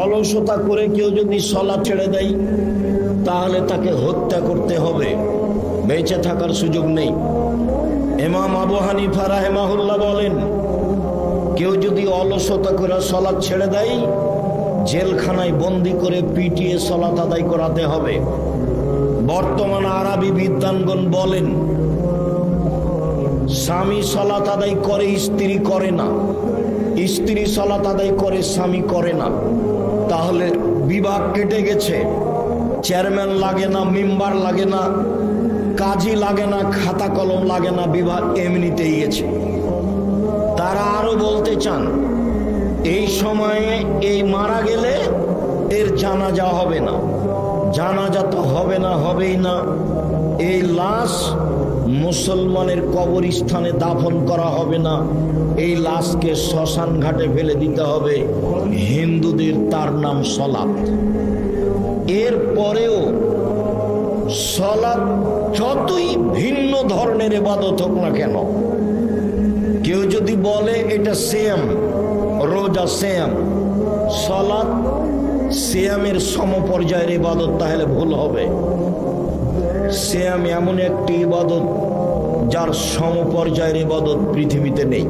অলসতা করে কেউ যদি সালাত ছেড়ে দেয় তাহলে তাকে হত্যা করতে হবে, বেঁচে থাকার সুযোগ নেই। ইমাম আবু হানিফা রাহিমাহুল্লাহ বলেন, কেউ যদি অলসতা করে সালাত ছেড়ে দেয় জেলখানায় বন্দি করে পিটিয়ে সালাত আদায় করাতে হবে। বর্তমান আরবি বিদ্বানগণ বলেন, স্বামী সালাত আদায় করে স্ত্রী করে না, স্ত্রী সালাত আদায় করে স্বামী করে না, তাহলে বিভাগ কেটে গেছে। চেয়ারম্যান লাগে না, মেম্বার লাগে না, কাজী লাগে না, খাতা কলম লাগে না, বিভাগ এমনিতেই গেছে। তারা আরো বলতে চান, এই সময়ে এই মারা গেলে এর জানাজা হবে না, জানাজা তো হবে না, হবেই না। এই লাশ মুসলমানের কবরস্থানে দাফন করা হবে না, এই লাশকে শ্মশান ঘাটে ফেলে দিতে হবে। হিন্দুদের তার নাম সলাত। এর পরেও সলাত যতই ভিন্ন ধরনের ইবাদত হোক না কেন, কেউ যদি বলে এটা সেম, রোজা সেম, সলাত সিয়ামের সমপর্যায়ের ইবাদত, তাহলে ভুল হবে। সিয়াম এমন একটি ইবাদত যার সমপর্যায়ের ইবাদত পৃথিবীতে নেই।